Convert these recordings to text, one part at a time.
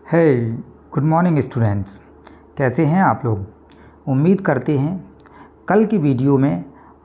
हे good morning students, कैसे हैं आप लोग। उम्मीद करते हैं कल की वीडियो में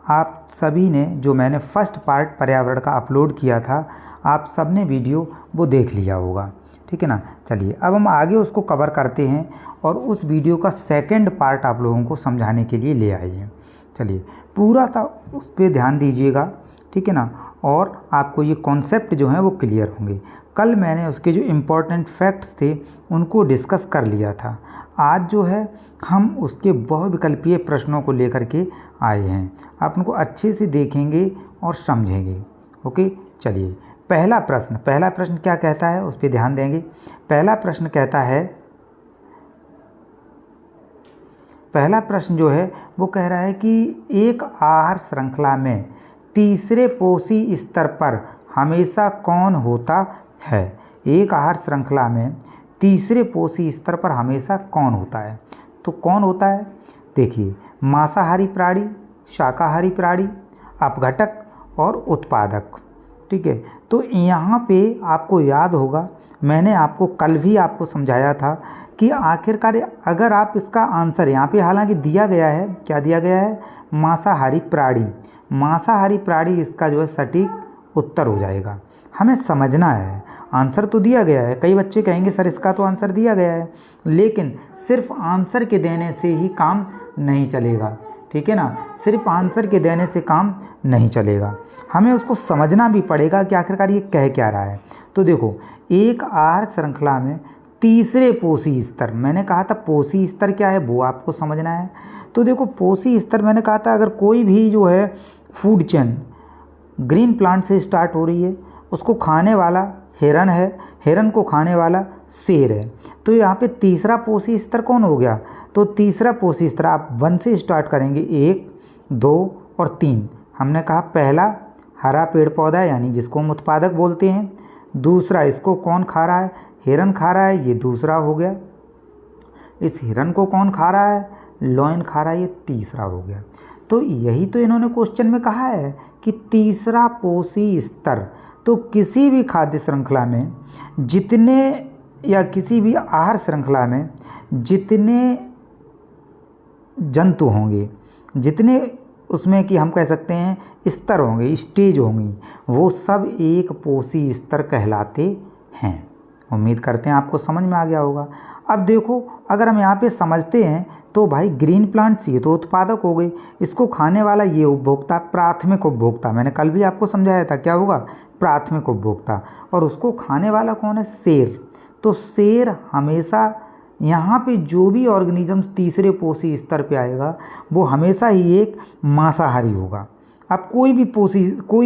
आप सभी ने जो मैंने फर्स्ट पार्ट पर्यावरण का अपलोड किया था, आप सब ने वीडियो वो देख लिया होगा। ठीक है ना। चलिए अब हम आगे उसको कवर करते हैं और उस वीडियो का सेकंड पार्ट आप लोगों को समझाने के लिए ले आए हैं। चलिए पूरा था उस पर ध्यान दीजिएगा, ठीक है ना। और आपको ये कॉन्सेप्ट जो हैं वो क्लियर होंगे। कल मैंने उसके जो इम्पोर्टेंट फैक्ट्स थे उनको डिस्कस कर लिया था। आज जो है हम उसके बहुविकल्पीय प्रश्नों को लेकर के आए हैं। आप उनको अच्छे से देखेंगे और समझेंगे। ओके, चलिए पहला प्रश्न क्या कहता है उस पर ध्यान देंगे। पहला प्रश्न जो है वो कह रहा है कि एक आहार श्रृंखला में तीसरे पोषी स्तर पर हमेशा कौन होता है। एक आहार श्रृंखला में तीसरे पोषी स्तर पर हमेशा कौन होता है। तो कौन होता है, देखिए मांसाहारी प्राणी, शाकाहारी प्राणी, अपघटक और उत्पादक। ठीक है, तो यहाँ पे आपको याद होगा मैंने आपको कल भी आपको समझाया था कि आखिरकार अगर आप इसका आंसर यहाँ पे हालांकि दिया गया है, क्या दिया गया है, मांसाहारी प्राणी। मांसाहारी प्राणी इसका जो है सटीक उत्तर हो जाएगा। हमें समझना है, आंसर तो दिया गया है। कई बच्चे कहेंगे सर इसका तो आंसर दिया गया है, लेकिन सिर्फ आंसर के देने से ही काम नहीं चलेगा। ठीक है ना, सिर्फ आंसर के देने से काम नहीं चलेगा, हमें उसको समझना भी पड़ेगा कि आखिरकार ये कह क्या रहा है। तो देखो, एक आहार श्रृंखला में तीसरे पोषी स्तर, मैंने कहा था पोषी स्तर क्या है वो आपको समझना है। तो देखो पोषी स्तर मैंने कहा था अगर कोई भी जो है फूड चेन ग्रीन प्लांट से स्टार्ट हो रही है, उसको खाने वाला हिरन है, हिरन को खाने वाला शेर है। तो यहाँ पे तीसरा पोषी स्तर कौन हो गया, तो तीसरा पोषी स्तर आप 1 से स्टार्ट करेंगे, 1, 2 और 3। हमने कहा पहला हरा पेड़ पौधा है यानी जिसको हम उत्पादक बोलते हैं। दूसरा इसको कौन खा रहा है, हिरन खा रहा है, ये दूसरा हो गया। इस हिरन को कौन खा रहा है, लॉयन खा रहा है, ये तीसरा हो गया। तो यही तो इन्होंने क्वेश्चन में कहा है कि तीसरा पोषी स्तर। तो किसी भी खाद्य श्रृंखला में जितने या किसी भी आहार श्रृंखला में जितने जंतु होंगे, जितने उसमें कि हम कह सकते हैं स्तर होंगे, स्टेज होंगी, वो सब एक पोषी स्तर कहलाते हैं। उम्मीद करते हैं आपको समझ में आ गया होगा। अब देखो अगर हम यहाँ पे समझते हैं तो भाई ग्रीन प्लांट्स ये तो उत्पादक हो गए, इसको खाने वाला ये उपभोक्ता, प्राथमिक उपभोक्ता। मैंने कल भी आपको समझाया था क्या होगा, प्राथमिक उपभोक्ता। और उसको खाने वाला कौन है, शेर। तो शेर हमेशा यहाँ पे जो भी ऑर्गेनिज्म तीसरे पोषी स्तर पे आएगा वो हमेशा ही एक मांसाहारी होगा। आप कोई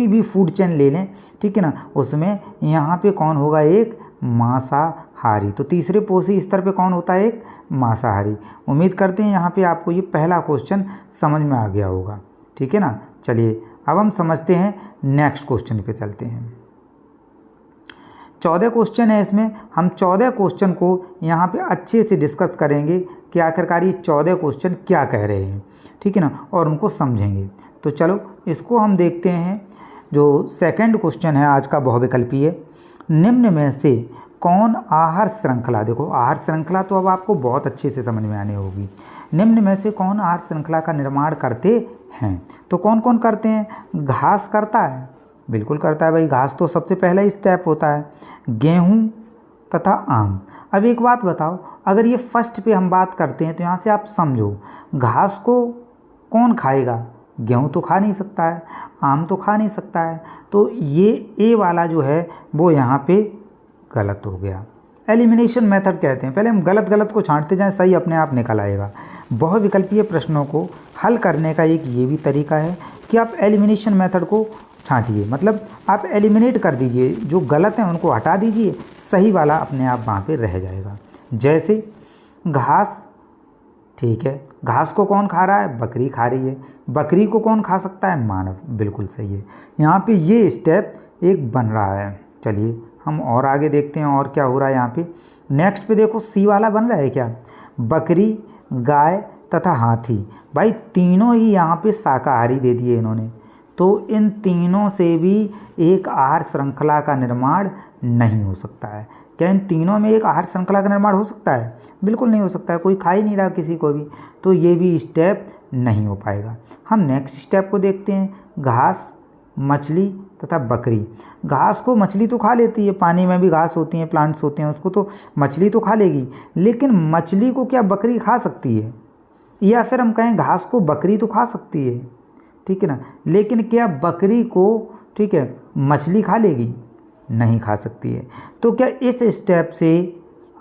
भी फूड चेन ले लें, ठीक है ना, उसमें यहाँ पे कौन होगा, एक मांसाहारी। तो तीसरे पोषी स्तर पे कौन होता है, एक मांसाहारी। उम्मीद करते हैं यहाँ पे आपको ये पहला क्वेश्चन समझ में आ गया होगा। ठीक है ना। चलिए अब हम समझते हैं, नेक्स्ट क्वेश्चन पे चलते हैं। 14 क्वेश्चन है इसमें, हम 14 क्वेश्चन को यहाँ पे अच्छे से डिस्कस करेंगे कि आखिरकार ये 14 क्वेश्चन क्या कह रहे हैं। ठीक है ना, और उनको समझेंगे। तो चलो इसको हम देखते हैं। जो सेकंड क्वेश्चन है आज का बहुविकल्पीय, निम्न में से कौन आहार श्रृंखला, देखो आहार श्रृंखला तो अब आपको बहुत अच्छे से समझ में आने होगी। निम्न में से कौन आहार श्रृंखला का निर्माण करते हैं। तो कौन कौन करते हैं, घास करता है, बिल्कुल करता है भाई, घास तो सबसे पहला ही स्टेप होता है। गेहूँ तथा आम। अब एक बात बताओ, अगर ये फर्स्ट पे हम बात करते हैं तो यहाँ से आप समझो, घास को कौन खाएगा, गेहूँ तो खा नहीं सकता है, आम तो खा नहीं सकता है। तो ये ए वाला जो है वो यहाँ पे गलत हो गया। एलिमिनेशन मेथड कहते हैं, पहले हम गलत को छांटते जाएं, सही अपने आप निकल आएगा। बहुविकल्पीय प्रश्नों को हल करने का एक ये भी तरीका है कि आप एलिमिनेशन मेथड को छांटिए, मतलब आप एलिमिनेट कर दीजिए, जो गलत हैं उनको हटा दीजिए, सही वाला अपने आप वहाँ पे रह जाएगा। जैसे घास, ठीक है, घास को कौन खा रहा है, बकरी खा रही है। बकरी को कौन खा सकता है, मानव, बिल्कुल सही है। यहाँ पे ये स्टेप एक बन रहा है। चलिए हम और आगे देखते हैं और क्या हो रहा है यहाँ पे। नेक्स्ट पे देखो सी वाला बन रहा है क्या, बकरी, गाय तथा हाथी। भाई तीनों ही यहाँ पे शाकाहारी दे दिए इन्होंने, तो इन तीनों से भी एक आहार श्रृंखला का निर्माण नहीं हो सकता है। क्या इन तीनों में एक आहार श्रृंखला का निर्माण हो सकता है? बिल्कुल नहीं हो सकता है, कोई खा ही नहीं रहा किसी को भी, तो ये भी स्टेप नहीं हो पाएगा। हम नेक्स्ट स्टेप को देखते हैं, घास, मछली तथा बकरी। घास को मछली तो खा लेती है, पानी में भी घास होती हैं, प्लांट्स होते हैं, उसको तो मछली तो खा लेगी, लेकिन मछली को क्या बकरी खा सकती है? या फिर हम कहें घास को बकरी तो खा सकती है, ठीक है ना, लेकिन क्या बकरी को, ठीक है, मछली खा लेगी? नहीं खा सकती है। तो क्या इस स्टेप से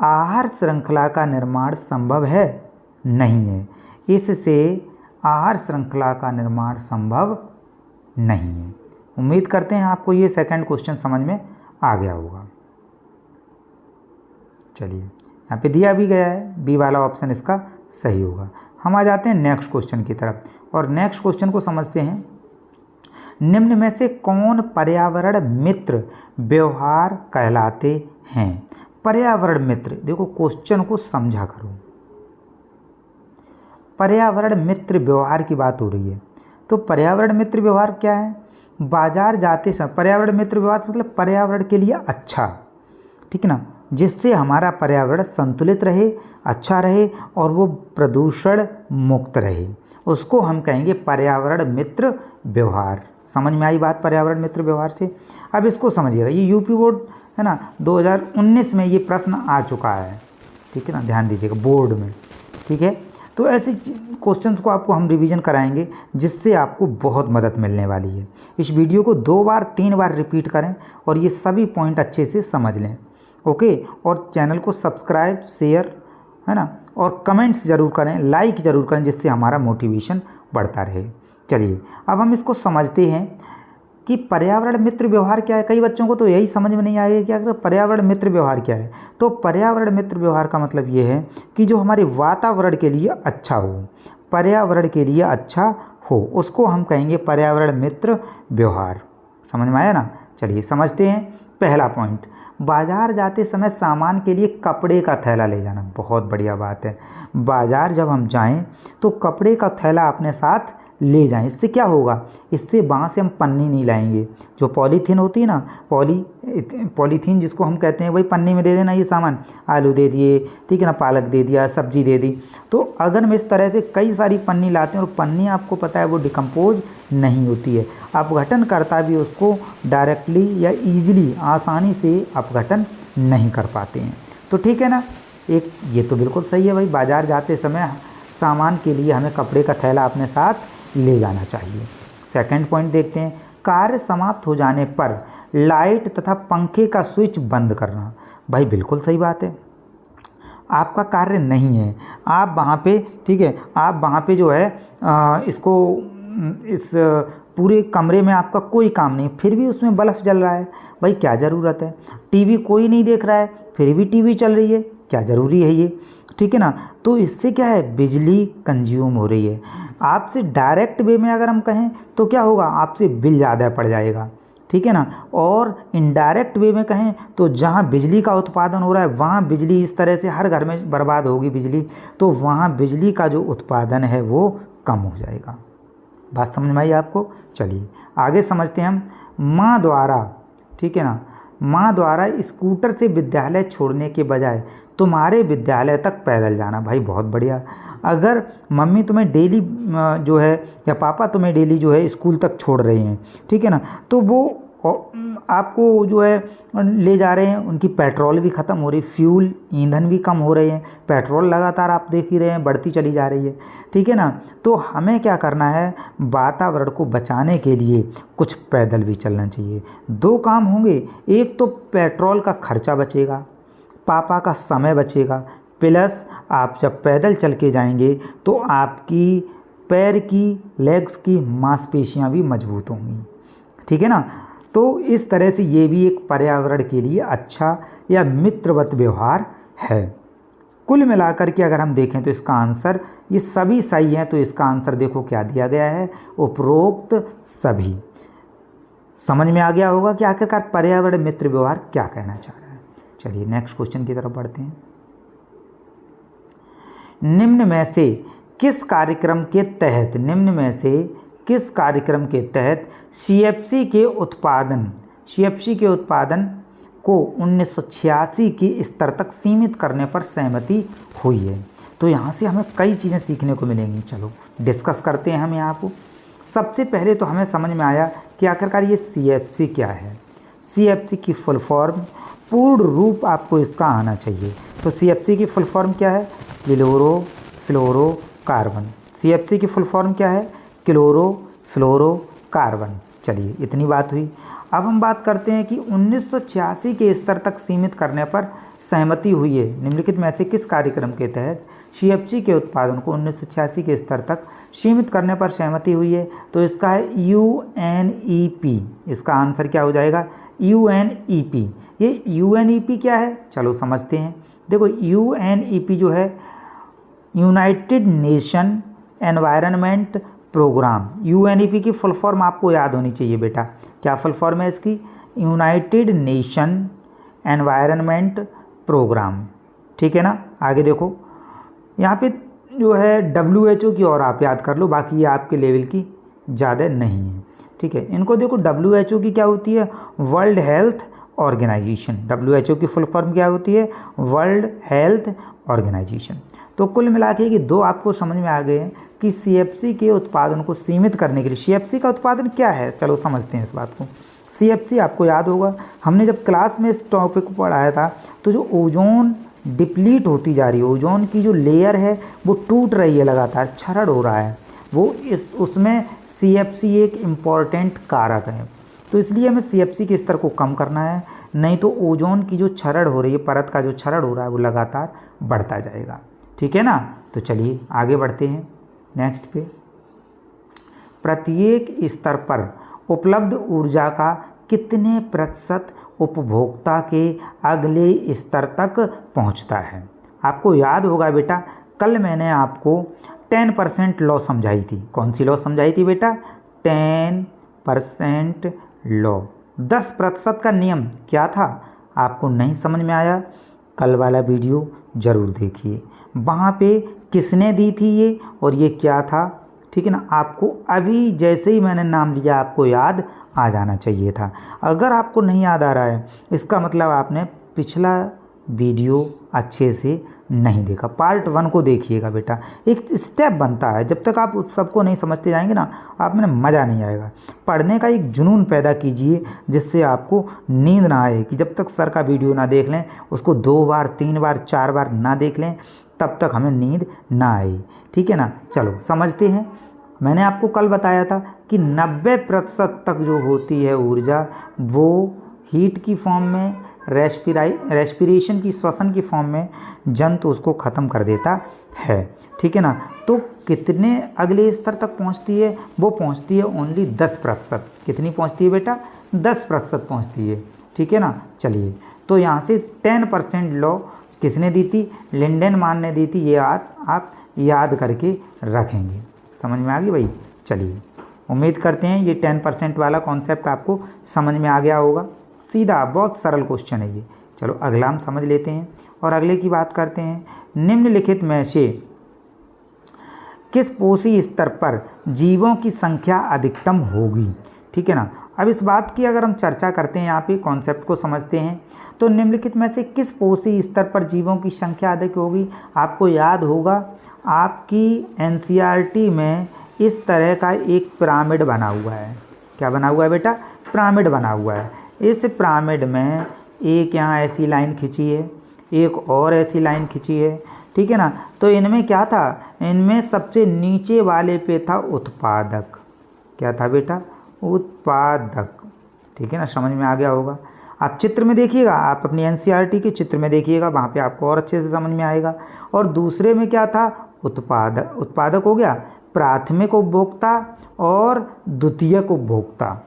आहार श्रृंखला का निर्माण संभव है? नहीं है। इससे आहार श्रृंखला का निर्माण संभव नहीं है। उम्मीद करते हैं आपको ये सेकंड क्वेश्चन समझ में आ गया होगा। चलिए, यहाँ पे दिया भी गया है, बी वाला ऑप्शन इसका सही होगा। हम आ जाते हैं नेक्स्ट क्वेश्चन की तरफ, और नेक्स्ट क्वेश्चन को समझते हैं। निम्न में से कौन पर्यावरण मित्र व्यवहार कहलाते हैं? पर्यावरण मित्र, देखो क्वेश्चन को समझा करो। पर्यावरण मित्र व्यवहार की बात हो रही है, तो पर्यावरण मित्र व्यवहार क्या है? बाजार जाते समय, पर्यावरण मित्र व्यवहार मतलब पर्यावरण के लिए अच्छा, ठीक है ना, जिससे हमारा पर्यावरण संतुलित रहे, अच्छा रहे और वो प्रदूषण मुक्त रहे, उसको हम कहेंगे पर्यावरण मित्र व्यवहार। समझ में आई बात पर्यावरण मित्र व्यवहार से? अब इसको समझिएगा, ये यूपी बोर्ड है ना 2019 में ये प्रश्न आ चुका है, ठीक है ना, ध्यान दीजिएगा बोर्ड में, ठीक है। तो ऐसे क्वेश्चंस को आपको हम रिवीजन कराएंगे, जिससे आपको बहुत मदद मिलने वाली है। इस वीडियो को 2 बार 3 बार रिपीट करें और ये सभी पॉइंट अच्छे से समझ लें, ओके। और चैनल को सब्सक्राइब, शेयर, है ना, और कमेंट्स ज़रूर करें, लाइक ज़रूर करें, जिससे हमारा मोटिवेशन बढ़ता रहे। चलिए, अब हम इसको समझते हैं कि पर्यावरण मित्र व्यवहार क्या है। कई बच्चों को तो यही समझ में नहीं आएगा कि अगर पर्यावरण मित्र व्यवहार क्या है। तो पर्यावरण मित्र व्यवहार का मतलब ये है कि जो हमारे वातावरण के लिए अच्छा हो, पर्यावरण के लिए अच्छा हो, उसको हम कहेंगे पर्यावरण मित्र व्यवहार। समझ में आया ना? चलिए समझते हैं। पहला पॉइंट, बाजार जाते समय सामान के लिए कपड़े का थैला ले जाना। बहुत बढ़िया बात है। बाजार जब हम जाएं तो कपड़े का थैला अपने साथ ले जाएं। इससे क्या होगा? इससे वहाँ से हम पन्नी नहीं लाएंगे। जो पॉलीथीन होती है ना, पॉलीथीन जिसको हम कहते हैं, भाई पन्नी में दे देना ये सामान, आलू दे दिए, ठीक है ना, पालक दे दिया, सब्जी दे दी। तो अगर हम इस तरह से कई सारी पन्नी लाते हैं, और पन्नी आपको पता है वो डिकम्पोज नहीं होती है, अपघटनकर्ता भी उसको डायरेक्टली या ईजिली, आसानी से अपघटन नहीं कर पाते हैं। तो ठीक है ना, एक ये तो बिल्कुल सही है भाई, बाजार जाते समय सामान के लिए हमें कपड़े का थैला अपने साथ ले जाना चाहिए। सेकंड पॉइंट देखते हैं, कार्य समाप्त हो जाने पर लाइट तथा पंखे का स्विच बंद करना। भाई बिल्कुल सही बात है, आपका कार्य नहीं है, आप वहाँ पे, ठीक है, आप वहाँ पे जो है इस पूरे कमरे में आपका कोई काम नहीं, फिर भी उसमें बल्ब जल रहा है। भाई क्या ज़रूरत है? टीवी कोई नहीं देख रहा है, फिर भी टीवी चल रही है, क्या ज़रूरी है ये? ठीक है ना। तो इससे क्या है, बिजली कंज्यूम हो रही है। आपसे डायरेक्ट वे में अगर हम कहें तो क्या होगा, आपसे बिल ज़्यादा पड़ जाएगा, ठीक है ना। और इनडायरेक्ट वे में कहें तो जहाँ बिजली का उत्पादन हो रहा है वहाँ बिजली इस तरह से हर घर में बर्बाद होगी बिजली, तो वहाँ बिजली का जो उत्पादन है वो कम हो जाएगा। बात समझ में आई आपको? चलिए आगे समझते हैं हम। माँ द्वारा, ठीक है ना, माँ द्वारा स्कूटर से विद्यालय छोड़ने के बजाय तुम्हारे विद्यालय तक पैदल जाना। भाई बहुत बढ़िया। अगर मम्मी तुम्हें डेली जो है, या पापा तुम्हें डेली जो है स्कूल तक छोड़ रहे हैं, ठीक है ना, तो वो आपको जो है ले जा रहे हैं, उनकी पेट्रोल भी ख़त्म हो रही, फ्यूल ईंधन भी कम हो रहे हैं, पेट्रोल लगातार आप देख ही रहे हैं बढ़ती चली जा रही है, ठीक है ना। तो हमें क्या करना है, वातावरण को बचाने के लिए कुछ पैदल भी चलना चाहिए। 2 काम होंगे, एक तो पेट्रोल का खर्चा बचेगा, पापा का समय बचेगा, प्लस आप जब पैदल चल के जाएंगे तो आपकी पैर की, लेग्स की मांसपेशियां भी मजबूत होंगी, ठीक है ना। तो इस तरह से ये भी एक पर्यावरण के लिए अच्छा या मित्रवत व्यवहार है। कुल मिलाकर के अगर हम देखें तो इसका आंसर, ये सभी सही हैं, तो इसका आंसर देखो क्या दिया गया है, उपरोक्त सभी। समझ में आ गया होगा कि आखिरकार पर्यावरण मित्र व्यवहार क्या कहना चाह रहा है। चलिए नेक्स्ट क्वेश्चन की तरफ बढ़ते हैं। निम्न में से किस कार्यक्रम के तहत, निम्न में से किस कार्यक्रम के तहत सीएफसी के उत्पादन को 1986 के स्तर तक सीमित करने पर सहमति हुई है। तो यहाँ से हमें कई चीज़ें सीखने को मिलेंगी। चलो डिस्कस करते हैं हम यहाँ को। सबसे पहले तो हमें समझ में आया कि आखिरकार ये CFC क्या है। CFC की फुल फॉर्म, पूर्ण रूप आपको इसका आना चाहिए। तो CFC की फुल फॉर्म क्या है? क्लोरोफ्लोरोकार्बन। CFC की फुल फॉर्म क्या है? क्लोरोफ्लोरोकार्बन। चलिए इतनी बात हुई। अब हम बात करते हैं कि 1986 के स्तर तक सीमित करने पर सहमति हुई है। निम्नलिखित में से किस कार्यक्रम के तहत CFC के उत्पादन को 1986 के स्तर तक सीमित करने पर सहमति हुई है? तो इसका है UNEP। इसका आंसर क्या हो जाएगा? UNEP। ये UNEP क्या है? चलो समझते हैं। देखो UNEP जो है United Nation environment programme. UNEP की फुल फॉर्म आपको याद होनी चाहिए बेटा। क्या फुल फॉर्म है इसकी? United Nation environment programme. ठीक है ना। आगे देखो यहाँ पे जो है WHO की और आप याद कर लो, बाकी ये आपके लेवल की ज़्यादा नहीं है। ठीक है, इनको देखो WHO की क्या होती है? World health organisation. WHO की फुल फॉर्म क्या होती है? World health organisation. तो कुल मिला के कि दो आपको समझ में आ गए हैं कि CFC के उत्पादन को सीमित करने के लिए CFC का उत्पादन क्या है। चलो समझते हैं इस बात को। CFC आपको याद होगा, हमने जब क्लास में इस टॉपिक को पढ़ाया था, तो जो ओजोन डिप्लीट होती जा रही है, ओजोन की जो लेयर है वो टूट रही है, लगातार क्षरण हो रहा है, वो उसमें CFC एक इम्पॉर्टेंट कारक है। तो इसलिए हमें CFC के स्तर को कम करना है, नहीं तो ओजोन की जो क्षरण हो रही है, परत का जो क्षरण हो रहा है, वो लगातार बढ़ता जाएगा। ठीक है ना। तो चलिए आगे बढ़ते हैं नेक्स्ट पे। प्रत्येक स्तर पर उपलब्ध ऊर्जा का कितने प्रतिशत उपभोक्ता के अगले स्तर तक पहुंचता है? आपको याद होगा बेटा, कल मैंने आपको 10% लॉ समझाई थी। कौन सी लॉ समझाई थी बेटा? 10% लॉ। 10% का नियम क्या था? आपको नहीं समझ में आया? कल वाला वीडियो ज़रूर देखिए, वहाँ पे किसने दी थी ये और ये क्या था। ठीक है ना। आपको अभी जैसे ही मैंने नाम लिया आपको याद आ जाना चाहिए था। अगर आपको नहीं याद आ रहा है, इसका मतलब आपने पिछला वीडियो अच्छे से नहीं देखा। पार्ट 1 को देखिएगा बेटा, एक स्टेप बनता है। जब तक आप उस सबको नहीं समझते जाएंगे ना, आप में मज़ा नहीं आएगा। पढ़ने का एक जुनून पैदा कीजिए, जिससे आपको नींद ना आए कि जब तक सर का वीडियो ना देख लें, उसको 2 बार 3 बार 4 बार ना देख लें, तब तक हमें नींद ना आए। ठीक है ना। चलो समझते हैं। मैंने आपको कल बताया था कि 90% तक जो होती है ऊर्जा, वो हीट की फॉर्म में, रेस्पिरेशन की, श्वसन की फॉर्म में जंतु उसको ख़त्म कर देता है। ठीक है ना। तो कितने अगले स्तर तक पहुंचती है? वो पहुंचती है ओनली 10%। कितनी पहुंचती है बेटा? 10% पहुंचती है। ठीक है ना। चलिए, तो यहाँ से 10% लॉ किसने दी थी? लिंडेनमान ने दी थी। ये आप याद करके रखेंगे। समझ में आ गई भाई? चलिए, उम्मीद करते हैं ये 10% वाला कॉन्सेप्ट आपको समझ में आ गया होगा। सीधा बहुत सरल क्वेश्चन है ये। चलो अगला हम समझ लेते हैं और अगले की बात करते हैं। निम्नलिखित में से किस पोषी स्तर पर जीवों की संख्या अधिकतम होगी? ठीक है ना। अब इस बात की अगर हम चर्चा करते हैं, यहाँ पे कॉन्सेप्ट को समझते हैं, तो निम्नलिखित में से किस पोषी स्तर पर जीवों की संख्या अधिक होगी? आपको याद होगा, आपकी NCERT में इस तरह का एक पिरामिड बना हुआ है। क्या बना हुआ है बेटा? पिरामिड बना हुआ है। इस पिरामिड में एक यहाँ ऐसी लाइन खींची है, एक और ऐसी लाइन खींची है। ठीक है ना। तो इनमें क्या था? इनमें सबसे नीचे वाले पे था उत्पादक। क्या था बेटा? उत्पादक। ठीक है ना। समझ में आ गया होगा। आप चित्र में देखिएगा, आप अपनी NCERT के चित्र में देखिएगा, वहाँ पे आपको और अच्छे से समझ में आएगा। और दूसरे में क्या था? उत्पादक। उत्पादक हो गया प्राथमिक उपभोक्ता और द्वितीयक उपभोक्ता।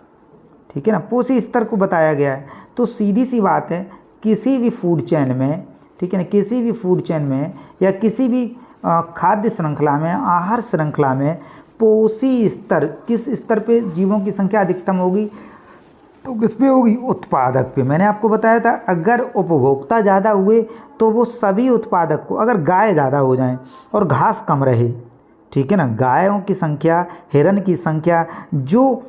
ठीक है ना। पोषी स्तर को बताया गया है। तो सीधी सी बात है, किसी भी फूड चेन में, ठीक है ना, किसी भी फूड चेन में या किसी भी खाद्य श्रृंखला में, आहार श्रृंखला में पोषी स्तर किस स्तर पे जीवों की संख्या अधिकतम होगी? तो किस पे होगी? उत्पादक पे। मैंने आपको बताया था, अगर उपभोक्ता ज़्यादा हुए तो वो सभी उत्पादक को, अगर गाय ज़्यादा हो जाए और घास कम रहे, ठीक है ना, गायों की संख्या, हिरन की संख्या, जो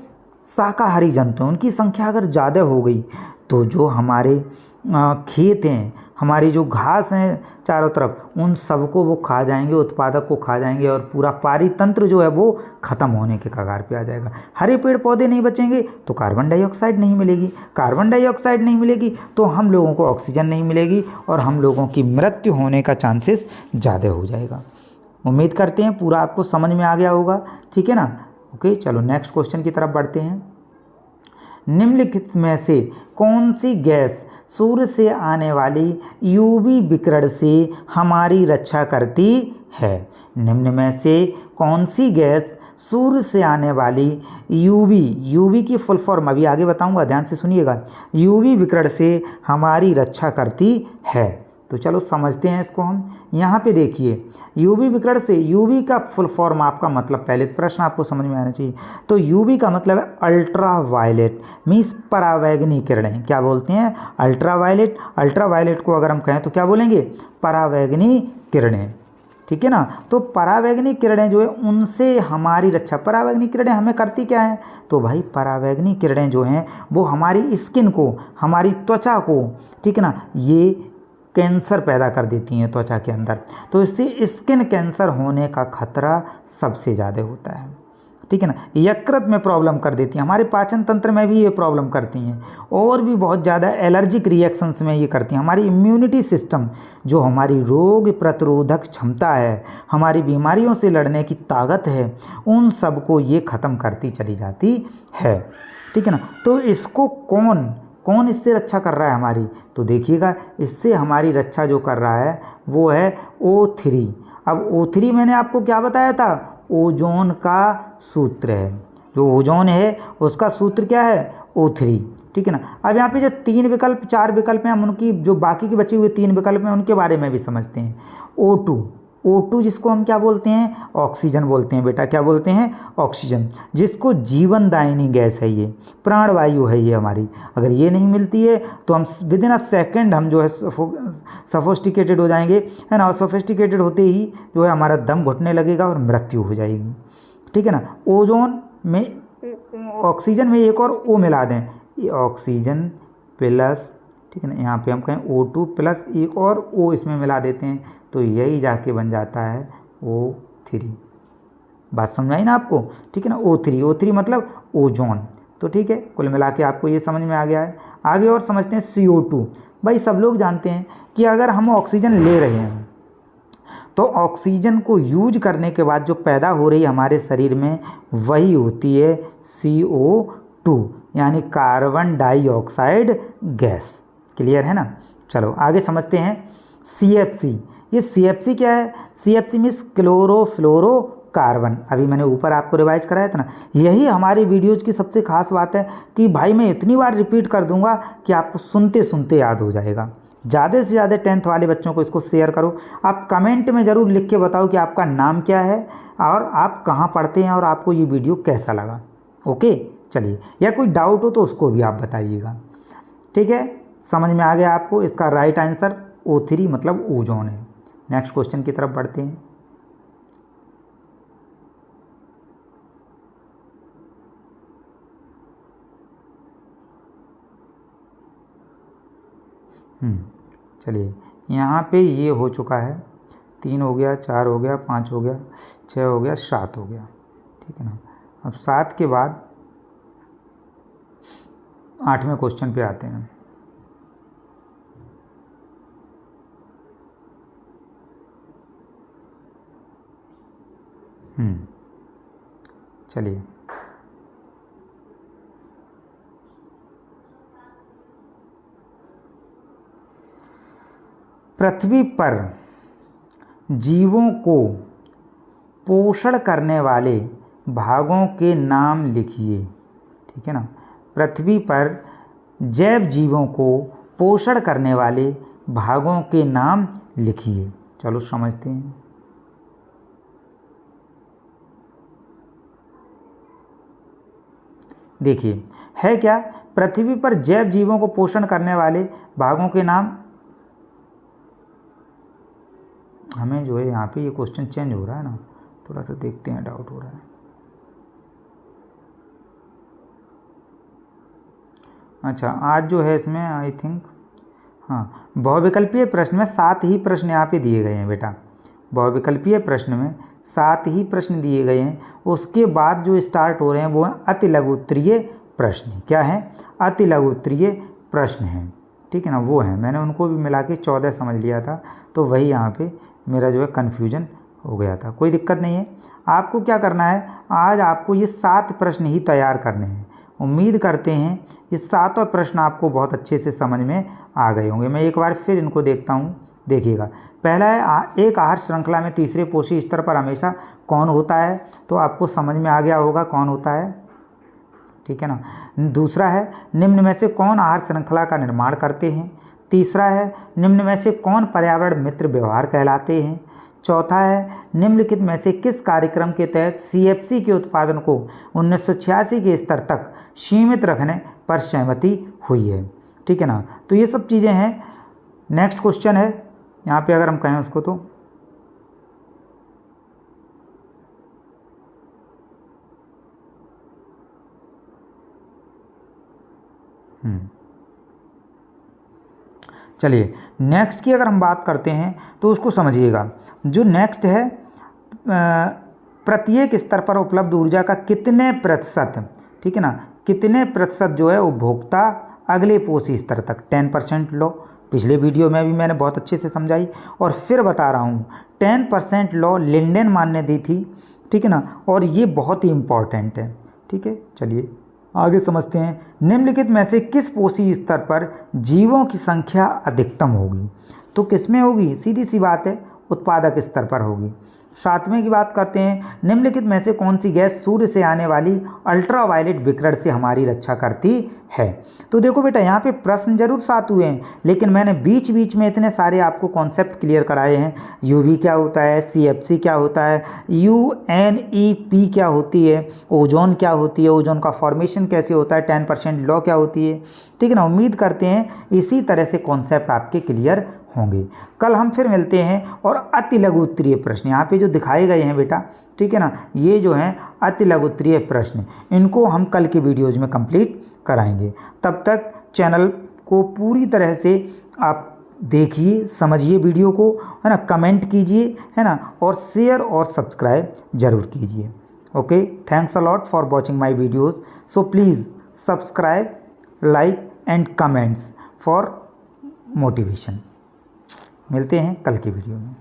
शाकाहारी जंतु हैं उनकी संख्या अगर ज़्यादा हो गई, तो जो हमारे खेत हैं, हमारी जो घास हैं चारों तरफ, उन सबको वो खा जाएंगे, उत्पादक को खा जाएंगे और पूरा पारितंत्र जो है वो ख़त्म होने के कगार पे आ जाएगा। हरे पेड़ पौधे नहीं बचेंगे तो कार्बन डाइऑक्साइड नहीं मिलेगी, कार्बन डाइऑक्साइड नहीं मिलेगी तो हम लोगों को ऑक्सीजन नहीं मिलेगी और हम लोगों की मृत्यु होने का चांसेस ज़्यादा हो जाएगा। उम्मीद करते हैं पूरा आपको समझ में आ गया होगा, ठीक है ना। ओके, चलो नेक्स्ट क्वेश्चन की तरफ बढ़ते हैं। निम्नलिखित में से कौन सी गैस सूर्य से आने वाली यूवी विकिरण से हमारी रक्षा करती है? निम्न में से कौन सी गैस सूर्य से आने वाली यूवी की फुल फॉर्म अभी आगे बताऊंगा, ध्यान से सुनिएगा, यूवी विकिरण से हमारी रक्षा करती है। तो चलो समझते हैं इसको हम। यहाँ पे देखिए, यूवी विकिरण से, यूवी का फुल फॉर्म आपका मतलब, पहले प्रश्न आपको समझ में आना चाहिए। तो यूवी का मतलब है अल्ट्रा वायलेट, मीन्स परावैंगनी किरणें। क्या बोलते हैं? Ultra violet. अल्ट्रा वायलेट को अगर हम कहें तो क्या बोलेंगे? परावैंगनी किरणें, ठीक है ना। तो परावैंगनी किरणें जो है उनसे हमारी रक्षा, परावैंगनी किरणें हमें करती क्या है? तो भाई परावैंगनी किरणें जो हैं वो हमारी स्किन को, हमारी त्वचा को, ठीक है ना, ये कैंसर पैदा कर देती हैं त्वचा के अंदर। तो इससे स्किन कैंसर होने का खतरा सबसे ज़्यादा होता है, ठीक है ना। यकृत में प्रॉब्लम कर देती हैं, हमारे पाचन तंत्र में भी ये प्रॉब्लम करती हैं, और भी बहुत ज़्यादा एलर्जिक रिएक्शंस में ये करती हैं। हमारी इम्यूनिटी सिस्टम, जो हमारी रोग प्रतिरोधक क्षमता है, हमारी बीमारियों से लड़ने की ताकत है, उन सबको ये ख़त्म करती चली जाती है, ठीक है ना। तो इसको कौन इससे रक्षा कर रहा है हमारी? तो देखिएगा, इससे हमारी रक्षा जो कर रहा है वो है O3। अब O3 मैंने आपको क्या बताया था? ओजोन का सूत्र है। जो ओजोन है उसका सूत्र क्या है? O3, ठीक है ना। अब यहाँ पे जो 4 विकल्प हैं, हम उनकी जो बाकी के बचे हुए 3 विकल्प हैं उनके बारे में भी समझते हैं। O2 जिसको हम क्या बोलते हैं? ऑक्सीजन बोलते हैं बेटा। क्या बोलते हैं? ऑक्सीजन, जिसको जीवनदायिनी गैस है, ये प्राणवायु है ये हमारी। अगर ये नहीं मिलती है तो हम विद इन अ सेकेंड हम जो है सफोस्टिकेटेड हो जाएंगे, है ना। और सोफिस्टिकेटेड होते ही जो है हमारा दम घुटने लगेगा और मृत्यु हो जाएगी, ठीक है ना। ओजोन में, ऑक्सीजन में एक और O मिला दें, ये ऑक्सीजन प्लस, ठीक है ना, यहाँ पे हम कहें O2 प्लस एक और O इसमें मिला देते हैं, तो यही जाके बन जाता है O3। बात समझाई ना आपको, ठीक है ना। O3 मतलब ओजोन। तो ठीक है, कुल मिला के आपको ये समझ में आ गया है। आगे और समझते हैं CO2। भाई सब लोग जानते हैं कि अगर हम ऑक्सीजन ले रहे हैं तो ऑक्सीजन को यूज करने के बाद जो पैदा हो रही है हमारे शरीर में, वही होती है CO2, यानी कार्बन डाइऑक्साइड गैस। क्लियर है ना। चलो आगे समझते हैं CFC। ये CFC क्या है? CFC means chlorofluorocarbon. अभी मैंने ऊपर आपको रिवाइज कराया था ना। यही हमारी वीडियोज़ की सबसे खास बात है कि भाई मैं इतनी बार रिपीट कर दूंगा कि आपको सुनते सुनते याद हो जाएगा। ज़्यादा से ज़्यादा 10th वाले बच्चों को इसको शेयर करो। आप कमेंट में ज़रूर लिख के बताओ कि आपका नाम क्या है और आप कहाँ पढ़ते हैं और आपको ये वीडियो कैसा लगा। ओके, चलिए, या कोई डाउट हो तो उसको भी आप बताइएगा, ठीक है। समझ में आ गया आपको? इसका राइट आंसर O3 मतलब ओजोन है। नेक्स्ट क्वेश्चन की तरफ बढ़ते हैं। चलिए, यहाँ पे ये हो चुका है, 3 हो गया, 4 हो गया, 5 हो गया, 6 हो गया, 7 हो गया, ठीक है ना। अब 7 के बाद 8वें क्वेश्चन पे आते हैं। चलिए, पृथ्वी पर जीवों को पोषण करने वाले भागों के नाम लिखिए, ठीक है ना। पृथ्वी पर जैव जीवों को पोषण करने वाले भागों के नाम लिखिए। चलो समझते हैं। देखिए, है क्या? पृथ्वी पर जैव जीवों को पोषण करने वाले भागों के नाम, हमें जो है यहाँ पे ये क्वेश्चन चेंज हो रहा है ना, थोड़ा सा देखते हैं, डाउट हो रहा है। अच्छा, आज जो है इसमें आई थिंक हाँ, बहुविकल्पीय प्रश्न में 7 ही प्रश्न यहाँ पे दिए गए हैं बेटा। बहुविकल्पीय प्रश्न में 7 ही प्रश्न दिए गए हैं। उसके बाद जो स्टार्ट हो रहे हैं वो हैं अति लघु उत्तरीय प्रश्न। क्या है? अति लघु उत्तरीय प्रश्न हैं, ठीक है ना, वो हैं। मैंने उनको भी मिला के 14 समझ लिया था, तो वही यहाँ पे मेरा जो है कन्फ्यूजन हो गया था। कोई दिक्कत नहीं है। आपको क्या करना है, आज आपको ये 7 प्रश्न ही तैयार करने हैं। उम्मीद करते हैं ये 7 प्रश्न आपको बहुत अच्छे से समझ में आ गए होंगे। मैं एक बार फिर इनको देखता हूँ, देखिएगा। पहला है एक आहार श्रृंखला में तीसरे पोषी स्तर पर हमेशा कौन होता है, तो आपको समझ में आ गया होगा कौन होता है, ठीक है ना। दूसरा है निम्न में से कौन आहार श्रृंखला का निर्माण करते हैं। तीसरा है निम्न में से कौन पर्यावरण मित्र व्यवहार कहलाते हैं। चौथा है निम्नलिखित में से किस कार्यक्रम के तहत सीएफसी के उत्पादन को 1986 के स्तर तक सीमित रखने पर सहमति हुई है, ठीक है ना। तो ये सब चीज़ें हैं। नेक्स्ट क्वेश्चन है यहाँ पे, अगर हम कहें उसको तो चलिए नेक्स्ट की अगर हम बात करते हैं तो उसको समझिएगा। जो नेक्स्ट है, प्रत्येक स्तर पर उपलब्ध ऊर्जा का कितने प्रतिशत, ठीक है ना, कितने प्रतिशत जो है उपभोक्ता अगले पोषी स्तर तक 10% लो। पिछले वीडियो में भी मैंने बहुत अच्छे से समझाई और फिर बता रहा हूँ 10% लो लिंडेन मान ने दी थी, ठीक है ना, और ये बहुत ही इम्पॉर्टेंट है, ठीक है। चलिए आगे समझते हैं। निम्नलिखित में से किस पोषी स्तर पर जीवों की संख्या अधिकतम होगी, तो किस में होगी? सीधी सी बात है, उत्पादक स्तर पर होगी। 7वें की बात करते हैं। निम्नलिखित में से कौन सी गैस सूर्य से आने वाली अल्ट्रावायलेट विकिरण से हमारी रक्षा करती है। तो देखो बेटा, यहाँ पे प्रश्न जरूर 7 हुए हैं, लेकिन मैंने बीच बीच में इतने सारे आपको कॉन्सेप्ट क्लियर कराए हैं। यूवी क्या होता है, सीएफसी क्या होता है, यूएनईपी क्या होती है, ओजोन क्या होती है, ओजोन का फॉर्मेशन कैसे होता है, 10% लॉ क्या होती है, ठीक है ना। उम्मीद करते हैं इसी तरह से कॉन्सेप्ट आपके क्लियर होंगे। कल हम फिर मिलते हैं और अति लघु उत्तरीय प्रश्न यहाँ पे जो दिखाए गए हैं बेटा, ठीक है ना, ये जो हैं अति लघु उत्तरीय प्रश्न, इनको हम कल के वीडियोज़ में कंप्लीट कराएंगे। तब तक चैनल को पूरी तरह से आप देखिए, समझिए वीडियो को, है ना, कमेंट कीजिए, है ना, और शेयर और सब्सक्राइब जरूर कीजिए। Okay, thanks a lot for watching my videos. So please subscribe, like and comments for motivation. मिलते हैं कल की वीडियो में।